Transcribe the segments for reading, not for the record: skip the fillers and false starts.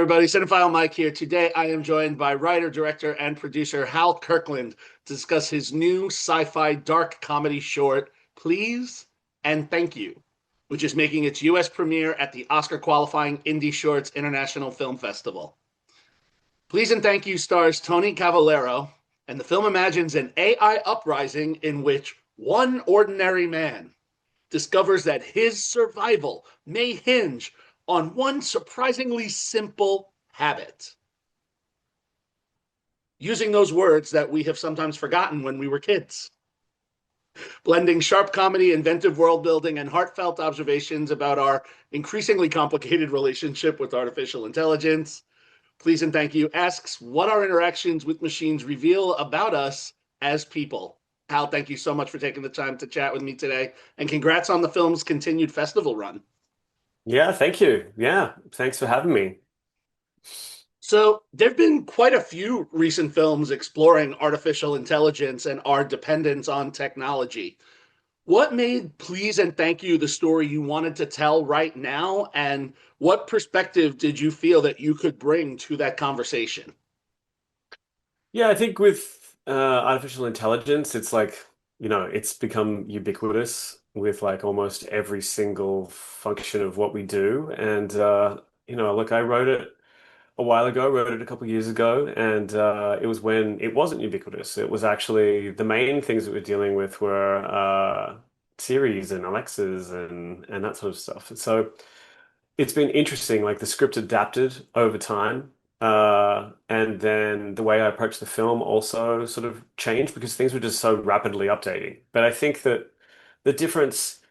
everybody. Cinephile Mike here. Today, I am joined by writer, director, and producer Hal Kirkland to discuss his new sci-fi dark comedy short, Please and Thank You, which is making its U.S. premiere at the Oscar-qualifying Indy Shorts International Film Festival. Please and Thank You stars Tony Cavalero, and the film imagines an AI uprising in which one ordinary man discovers that his survival may hinge on one surprisingly simple habit. Using those words that we have sometimes forgotten when we were kids. Blending sharp comedy, inventive world building, and heartfelt observations about our increasingly complicated relationship with artificial intelligence. Please and Thank You asks what our interactions with machines reveal about us as people. Hal, thank you so much for taking the time to chat with me today, and congrats on the film's continued festival run. Yeah, thank you. Yeah, thanks for having me. So, there have been quite a few recent films exploring artificial intelligence and our dependence on technology. What made Please and Thank You the story you wanted to tell right now? And what perspective did you feel that you could bring to that conversation? Yeah, I think with artificial intelligence, it's like, it's become ubiquitous with like almost every single function of what we do. And look, I wrote it a while ago, wrote it a couple of years ago, and it was when it wasn't ubiquitous. It was actually the main things that we're dealing with were Siris and Alexas and that sort of stuff. So it's been interesting, like the script adapted over time. And then the way I approached the film also sort of changed because things were just so rapidly updating. But I think that the difference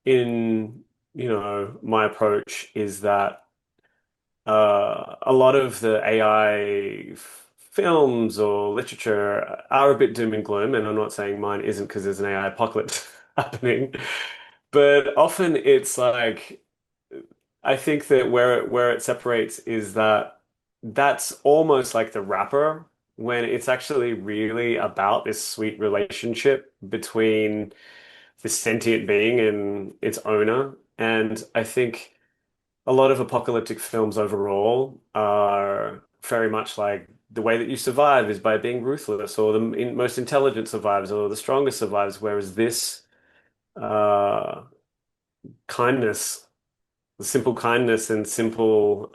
in, my approach is that a lot of the AI films or literature are a bit doom and gloom, and I'm not saying mine isn't because there's an AI apocalypse happening, but often it's like I think that where it separates is that that's almost like the wrapper when it's actually really about this sweet relationship between this sentient being and its owner. And I think a lot of apocalyptic films overall are very much like the way that you survive is by being ruthless, or the most intelligent survives, or the strongest survives. Whereas this uh, kindness, the simple kindness and simple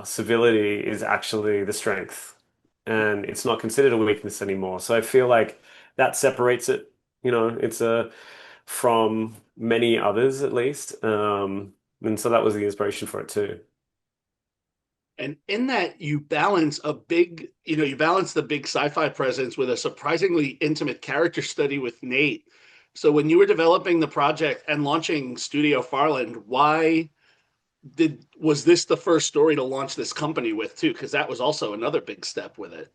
civility is actually the strength, and it's not considered a weakness anymore. So I feel like that separates it. It's a from many others at least. And so that was the inspiration for it too. And in that, you balance the big sci-fi presence with a surprisingly intimate character study with Nate. So when you were developing the project and launching Studio Farland, why did was this the first story to launch this company with too? Because that was also another big step with it.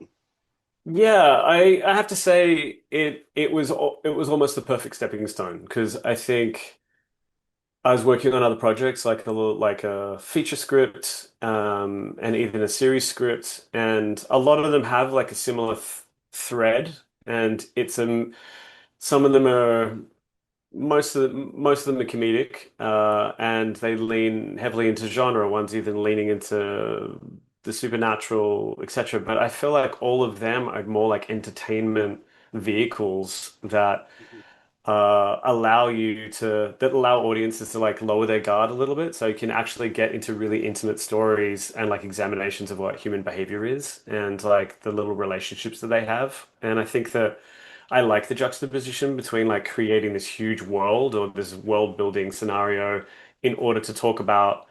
Yeah, I have to say it was almost the perfect stepping stone because I think I was working on other projects like like a feature script and even a series script, and a lot of them have like a similar th thread, and it's some of them are most of them are comedic, and they lean heavily into genre. One's even leaning into the supernatural, etc. But I feel like all of them are more like entertainment vehicles that allow audiences to like lower their guard a little bit, so you can actually get into really intimate stories and like examinations of what human behavior is and like the little relationships that they have. And I think that I like the juxtaposition between like creating this huge world or this world building scenario in order to talk about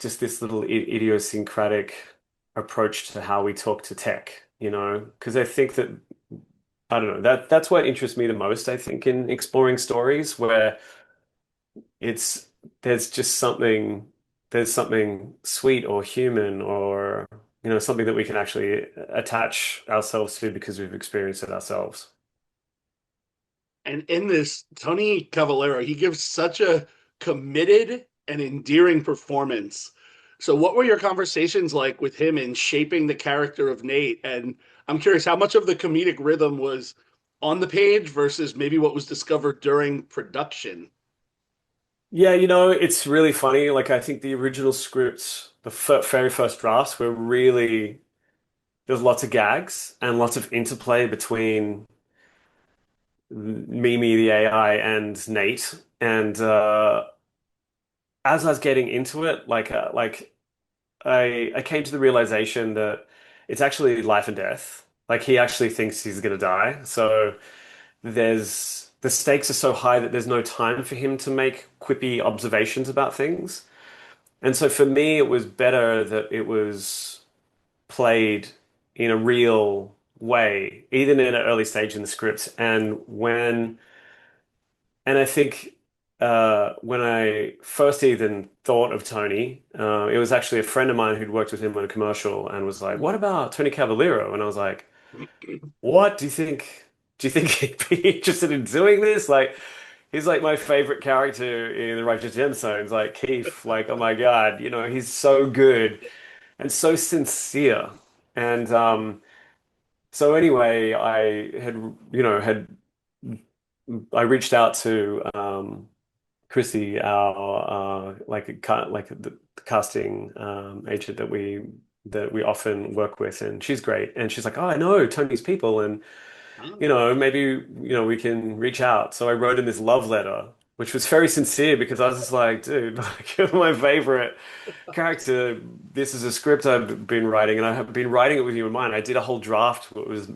just this little idiosyncratic approach to how we talk to tech, because I think that I don't know, that's what interests me the most, I think, in exploring stories where it's there's just something sweet or human or something that we can actually attach ourselves to because we've experienced it ourselves. And in this, Tony Cavalero, he gives such a committed and endearing performance. So, what were your conversations like with him in shaping the character of Nate? And I'm curious how much of the comedic rhythm was on the page versus maybe what was discovered during production. Yeah, it's really funny. Like I think the original script the very first drafts were really there's lots of gags and lots of interplay between Mimi the AI and Nate. And as I was getting into it, I came to the realization that it's actually life and death. Like he actually thinks he's gonna die. So there's the stakes are so high that there's no time for him to make quippy observations about things. And so for me, it was better that it was played in a real way, even in an early stage in the script. And I think when I first even thought of Tony, it was actually a friend of mine who'd worked with him on a commercial and was like, "What about Tony Cavalero?" And I was like, "What do you think? Do you think he'd be interested in doing this?" Like, he's like my favorite character in the Righteous Gemstones, like Keith. Like, oh my God, he's so good and so sincere. And so anyway, I reached out to Chrissy, our like the casting agent that we often work with, and she's great. And she's like, "Oh, I know Tony's people, and Oh, maybe we can reach out." So I wrote in this love letter, which was very sincere because I was just like, "Dude, like, you're my favorite character. This is a script I've been writing, and I have been writing it with you in mind. I did a whole draft that was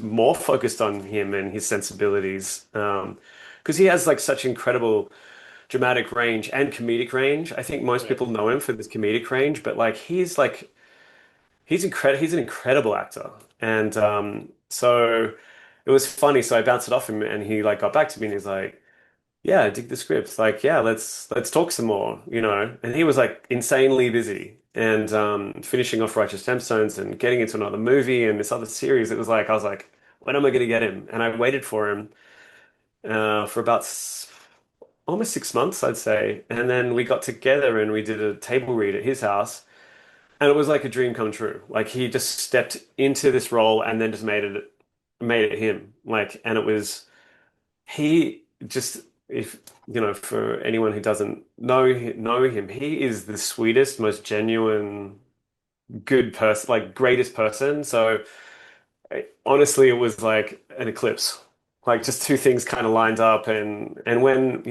more focused on him and his sensibilities, because he has like such incredible dramatic range and comedic range. I think most right. people know him for this comedic range, but he's an incredible actor, and so it was funny. So I bounced it off him, and he like got back to me, and he's like, "Yeah, I dig the script. Like, yeah, let's talk some more, you know." And he was like insanely busy and finishing off Righteous Gemstones and getting into another movie and this other series. It was like I was like, when am I going to get him? And I waited for him for about almost 6 months, I'd say. And then we got together and we did a table read at his house, and it was like a dream come true. Like he just stepped into this role and then just made it him. Like, and it was he just if for anyone who doesn't know him, he is the sweetest, most genuine, good person, like greatest person. So honestly, it was like an eclipse. Like just two things kind of lined up, and when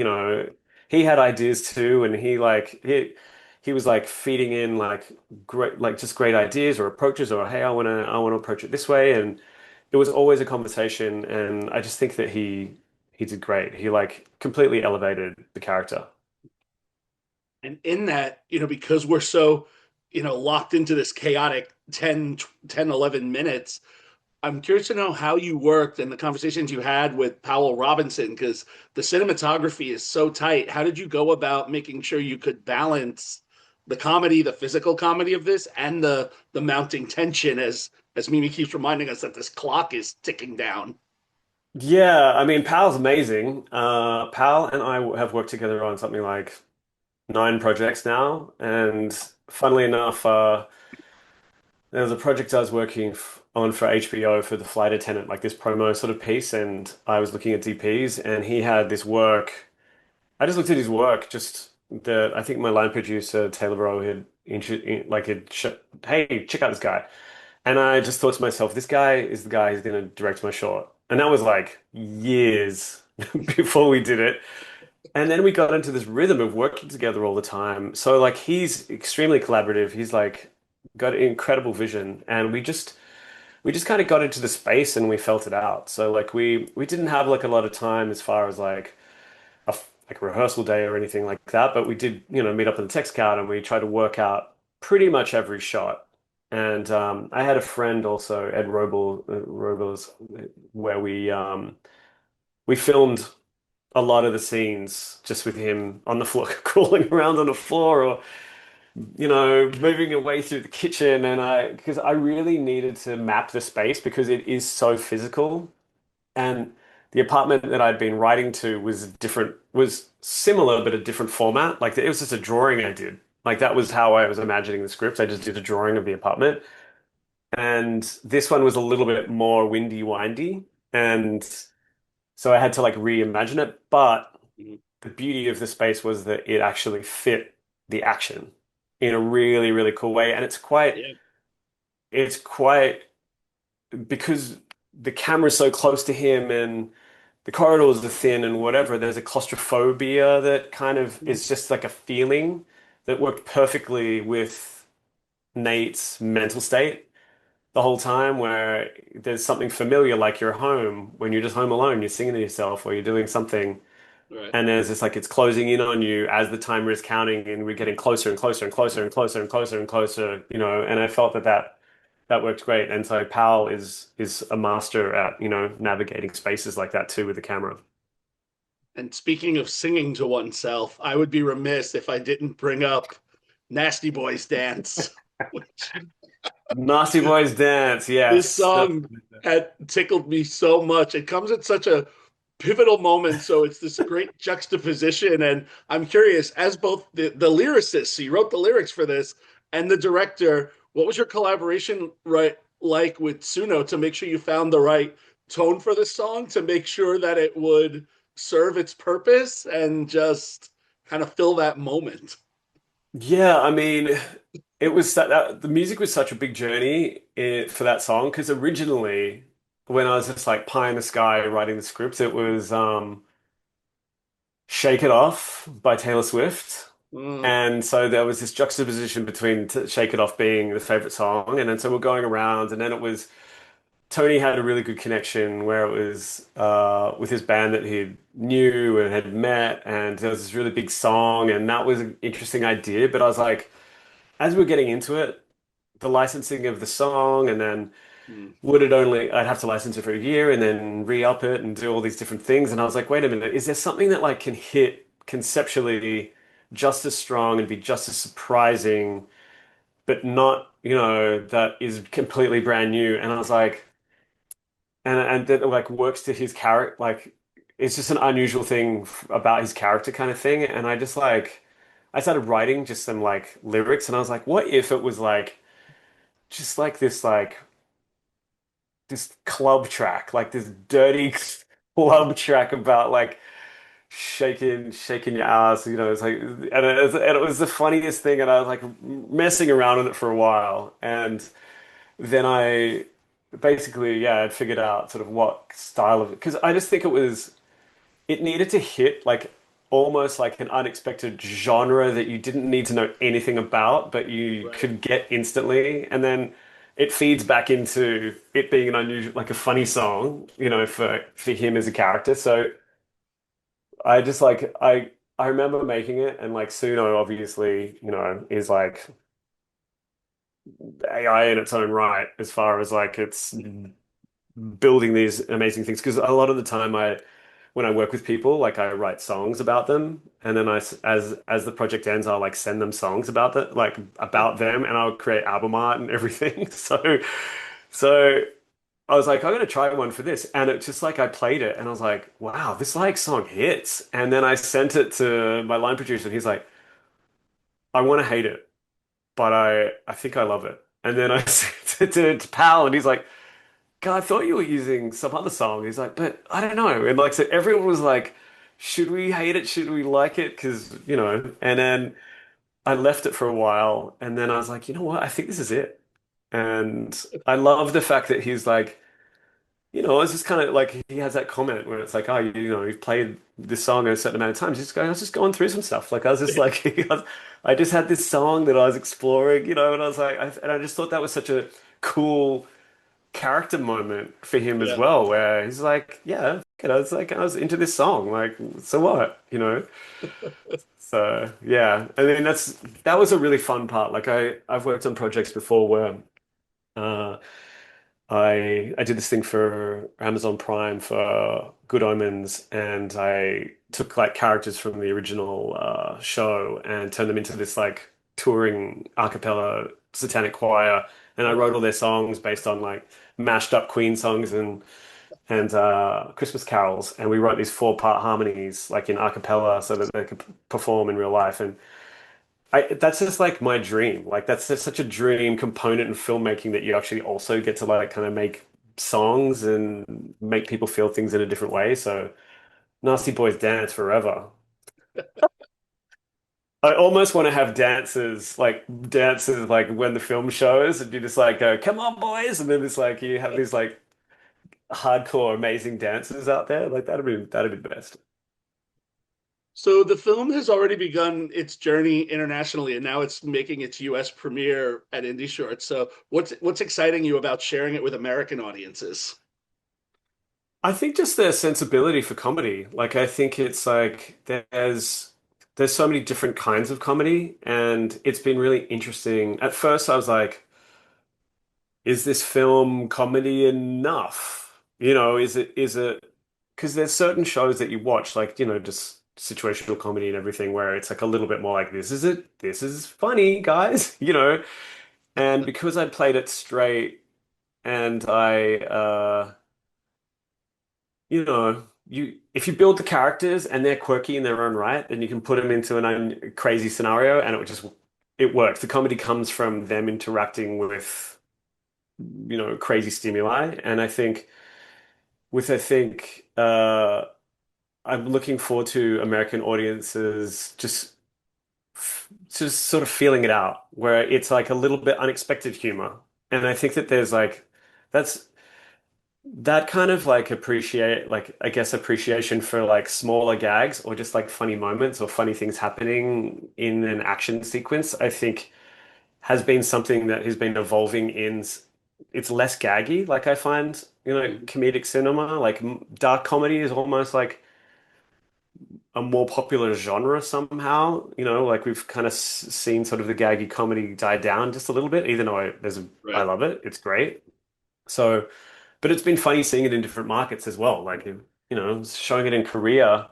he had ideas too, and he was like feeding in like great like just great ideas or approaches, or hey, I want to approach it this way, and it was always a conversation. And I just think that he did great. He like completely elevated the character. And in that, because we're so, locked into this chaotic 10, 11 minutes, I'm curious to know how you worked and the conversations you had with Powell Robinson, because the cinematography is so tight. How did you go about making sure you could balance the comedy, the physical comedy of this, and the mounting tension as Mimi keeps reminding us that this clock is ticking down? Yeah, I mean, Pal's amazing. Pal and I have worked together on something like 9 projects now, and funnily enough, there was a project I was working on for HBO for the flight attendant, like this promo sort of piece, and I was looking at DPs, and he had this work. I just looked at his work, just the I think my line producer Taylor Rowe had hey, check out this guy, and I just thought to myself, this guy is the guy who's going to direct my short, and that was like years before we did it. And then we got into this rhythm of working together all the time. So like he's extremely collaborative. He's like got incredible vision, and we just kind of got into the space and we felt it out. So like we didn't have like a lot of time as far as like like a rehearsal day or anything like that, but we did, meet up in the text card and we tried to work out pretty much every shot. And I had a friend also, Ed Robles, where we filmed a lot of the scenes just with him on the floor, crawling around on the floor, or moving away through the kitchen. And because I really needed to map the space because it is so physical. And the apartment that I'd been writing to was similar, but a different format. Like it was just a drawing I did. Like that was how I was imagining the script. I just did a drawing of the apartment. And this one was a little bit more windy, windy. And so I had to like reimagine it. But the beauty of the space was that it actually fit the action. in a really, really cool way. And Yeah. it's quite because the camera's so close to him and the corridors are thin and whatever, there's a claustrophobia that kind of Mm. is just like a feeling that worked perfectly with Nate's mental state the whole time, where there's something familiar like you're home when you're just home alone, you're singing to yourself or you're doing something, Right. and there's this like it's closing in on you as the timer is counting, and we're getting closer and closer and closer and closer and closer and closer, and I felt that worked great. And so Pal is a master at, navigating spaces like that too with the camera. And speaking of singing to oneself, I would be remiss if I didn't bring up Nasty Boys Dance, which Nasty Boys Dance, this yes. song had tickled me so much. It comes at such a pivotal moment, so it's this great juxtaposition. And I'm curious, as both the lyricist, so you wrote the lyrics for this, and the director, what was your collaboration like with Suno to make sure you found the right tone for the song to make sure that it would serve its purpose and just kind of fill that moment? Yeah, I mean, it was the music was such a big journey for that song because originally, when I was just like pie in the sky writing the script, it was "Shake It Off" by Taylor Swift, Mm, and so there was this juxtaposition between "Shake It Off" being the favorite song, and then so we're going around, and then it was Tony had a really good connection where it was with his band that he knew and had met, and there was this really big song, and that was an interesting idea. But I was like, as we were getting into it, the licensing of the song, and then mm, I'd have to license it for a year and then re-up it and do all these different things. And I was like, wait a minute, is there something that like can hit conceptually just as strong and be just as surprising, but not, that is completely brand new? And I was like, and that like works to his character, like it's just an unusual thing about his character kind of thing. And I started writing just some like lyrics, and I was like, what if it was like just like this club track, like this dirty club track about like shaking your ass, it's like, and it was the funniest thing, and I was like messing around with it for a while, and then I basically, yeah, I'd figured out sort of what style of it, because I just think it needed to hit like almost like an unexpected genre that you didn't need to know anything about, but you right. could get instantly. And then it feeds back into it being an unusual, like a funny song, for him as a character. So I just like I remember making it, and like Suno obviously, is like AI in its own right as far as like it's building these amazing things. Because a lot of the time when I work with people, like I write songs about them, and then as the project ends, I'll like send them songs about that, like about them, and I'll create album art and everything. So I was like, I'm gonna try one for this, and it just like I played it, and I was like, wow, this like song hits. And then I sent it to my line producer, and he's like, I want to hate it, but I think I love it. And then I sent it to Pal, and he's like, God, I thought you were using some other song. He's like, but I don't know. And like, so everyone was like, should we hate it? Should we like it? Because, and then I left it for a while. And then I was like, you know what? I think this is it. And I love the fact that he's like, it's just kind of like he has that comment where it's like, oh, you've played this song a certain amount of times. Just going, I was just going through some stuff. Like I was just like, I just had this song that I was exploring, and I was like, and I just thought that was such a cool character moment for him as Yeah. well, where he's like, yeah, it's like I was into this song, like, so what? So yeah, I mean that was a really fun part. Like I've worked on projects before where uh I did this thing for Amazon Prime for Good Omens, and I took like characters from the original show and turned them into this like touring a cappella satanic choir, and I wrote all their songs based on like mashed up Queen songs and Christmas carols, and we wrote these four-part harmonies like in a cappella so that they could perform in real life. And that's just like my dream. Like that's just such a dream component in filmmaking that you actually also get to like kind of make songs and make people feel things in a different way. So Nasty Boys Dance forever. I almost want to have dances like when the film shows, and you just like go, "Come on, boys!" And then it's like you have these like hardcore, amazing dancers out there. Like that'd be the best. So the film has already begun its journey internationally, and now it's making its U.S. premiere at Indy Shorts. So what's exciting you about sharing it with American audiences? I think just their sensibility for comedy. Like I think it's like there's so many different kinds of comedy, and it's been really interesting. At first, I was like, is this film comedy enough? Is it because there's certain shows that you watch, like, just situational comedy and everything, where it's like a little bit more like this is it, this is funny, guys, and because I played it straight and you if you build the characters and they're quirky in their own right, then you can put them into an crazy scenario and it works. The comedy comes from them interacting with, crazy stimuli. And I think I'm looking forward to American audiences just sort of feeling it out, where it's like a little bit unexpected humor. And I think that there's like that's that kind of like I guess appreciation for like smaller gags or just like funny moments or funny things happening in an action sequence, I think has been something that has been evolving it's less gaggy. Like I find, comedic cinema, like dark comedy is almost like a more popular genre somehow. Like we've kind of seen sort of the gaggy comedy die down just a little bit, even though I Right. love it. It's great. So, but it's been funny seeing it in different markets as well. Like, showing it in Korea,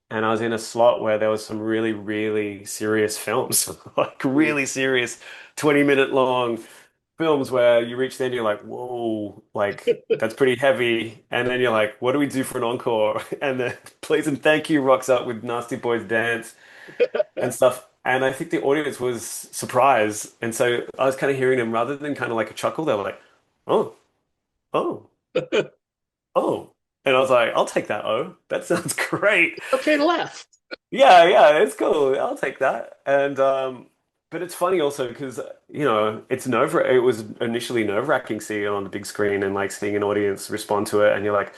and I was in a slot where there was some really, really serious films, like Mm. really serious 20-minute long films where you reach the end, you're like, whoa, like that's pretty heavy. And then you're like, what do we do for an encore? And then Please and Thank You rocks up with Nasty Boys Dance and stuff. And I think the audience was surprised. And so I was kind of hearing them rather than kind of like a chuckle, they were like, oh, oh. Oh. And I was like, I'll take that. Oh, that sounds great. Okay to laugh. Yeah, yeah, it's cool. I'll take that. And but it's funny also because it was initially nerve-wracking seeing it on the big screen and like seeing an audience respond to it and you're like,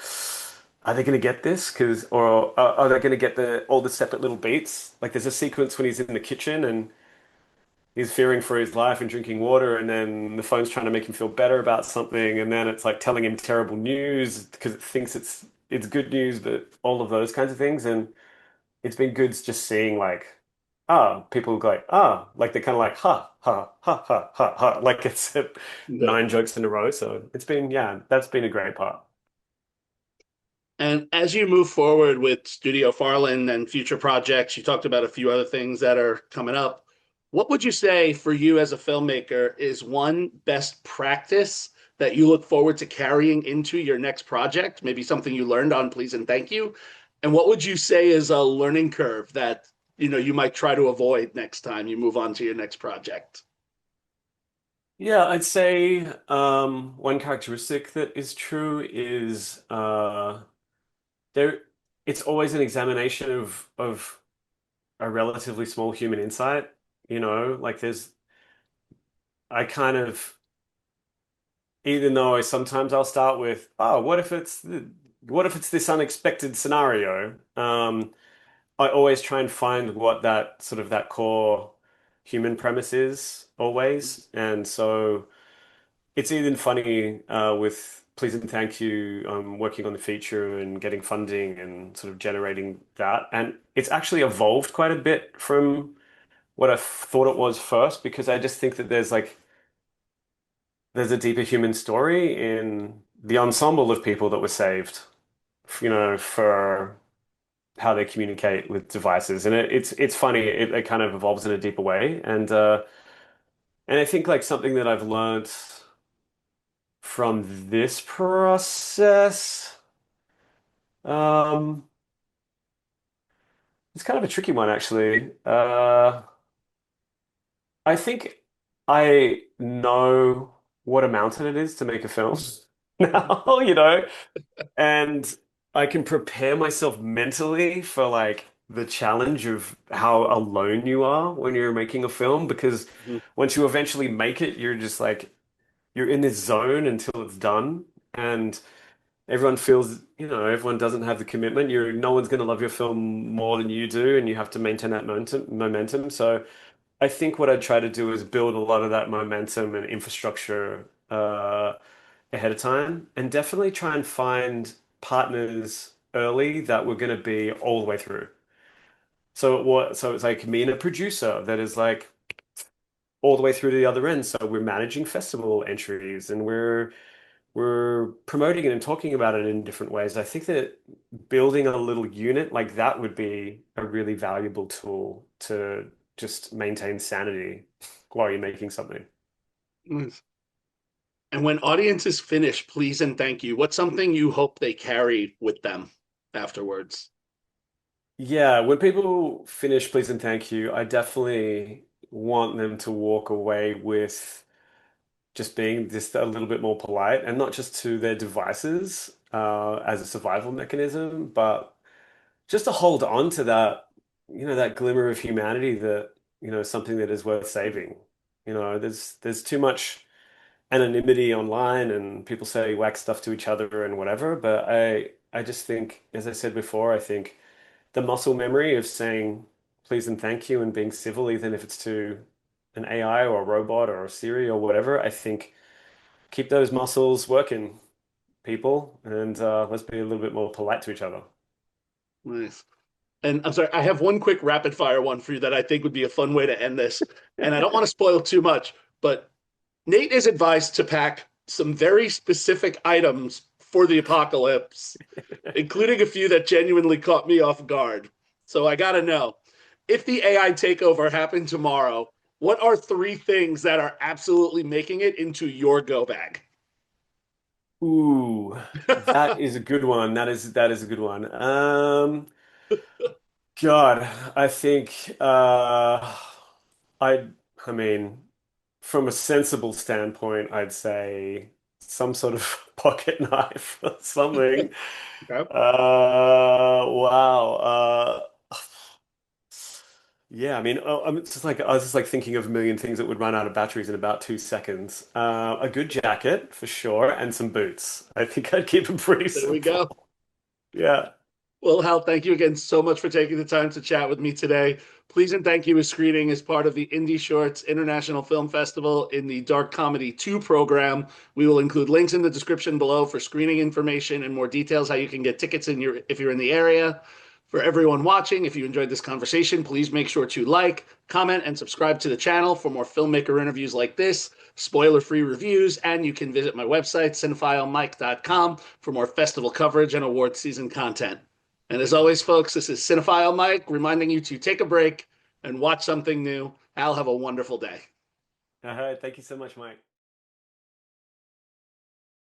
are they going to get this? Or are they going to get the all the separate little beats? Like there's a sequence when he's in the kitchen and he's fearing for his life and drinking water, and then the phone's trying to make him feel better about something, and then it's like telling him terrible news because it thinks it's good news, but all of those kinds of things. And it's been good just seeing like, people go like, like they're kind of like, ha, ha, ha, ha, ha, ha, like it's Yeah. 9 jokes in a row. So yeah, that's been a great part. And as you move forward with Studio Farland and future projects, you talked about a few other things that are coming up. What would you say for you as a filmmaker is one best practice that you look forward to carrying into your next project? Maybe something you learned on Please and Thank You. And what would you say is a learning curve that you might try to avoid next time you move on to your next project? Yeah, I'd say one characteristic that is true is there it's always an examination of a relatively small human insight, like I kind of even though sometimes I'll start with, oh, what if it's this unexpected scenario? I always try and find what that sort of that core human premise is always. And so it's even funny with Please and Thank You, working on the feature and getting funding and sort of generating that. And it's actually evolved quite a bit from what I thought it was first, because I just think that there's a deeper human story in the ensemble of people that were saved, for how they communicate with devices. And it's funny, it kind of evolves in a deeper way. And I think like something that I've learned from this process, um, it's kind of a tricky one actually. I think I know what a mountain it is to make a film now, and I can prepare myself mentally for like the challenge of how alone you are when you're making a film, because Mhm. once you eventually make it, you're just like you're in this zone until it's done, and everyone feels, everyone doesn't have the commitment. No one's going to love your film more than you do, and you have to maintain that momentum. So I think what I try to do is build a lot of that momentum and infrastructure ahead of time, and definitely try and find partners early that were going to be all the way through. So it's like me and a producer that is like all the way through to the other end. So we're managing festival entries and we're promoting it and talking about it in different ways. I think that building a little unit like that would be a really valuable tool to just maintain sanity while you're making something. Nice. And when audiences finish, please and thank you. What's something you hope they carry with them afterwards? Yeah, when people finish Please and Thank You, I definitely want them to walk away with just being just a little bit more polite, and not just to their devices as a survival mechanism, but just to hold on to that, that glimmer of humanity that, something that is worth saving. There's too much anonymity online and people say whack stuff to each other and whatever, but I just think, as I said before, I think the muscle memory of saying please and thank you and being civil, even if it's to an AI or a robot or a Siri or whatever, I think keep those muscles working, people, and let's be a little bit more polite to each other. Nice. And I'm sorry, I have one quick rapid fire one for you that I think would be a fun way to end this. And I don't want to spoil too much, but Nate is advised to pack some very specific items for the apocalypse, including a few that genuinely caught me off guard. So I got to know, if the AI takeover happened tomorrow, what are three things that are absolutely making it into your go bag? Ooh, that is a good one. That is a good one. God, I think I I mean, from a sensible standpoint, I'd say some sort of pocket knife or something. Okay. Wow. Yeah, I mean, I was just like thinking of a million things that would run out of batteries in about 2 seconds. A good jacket for sure, and some boots. I think I'd keep it pretty There we go. simple. Yeah. Well, Hal, thank you again so much for taking the time to chat with me today. Please and Thank You is screening as part of the Indy Shorts International Film Festival in the Dark Comedy 2 program. We will include links in the description below for screening information and more details how you can get tickets if you're in the area. For everyone watching, if you enjoyed this conversation, please make sure to like, comment, and subscribe to the channel for more filmmaker interviews like this, spoiler-free reviews, and you can visit my website, cinephilemike.com, for more festival coverage and award season content. And as always, folks, this is Cinephile Mike reminding you to take a break and watch something new. Al, have a wonderful day. All right. Thank you so much, Mike.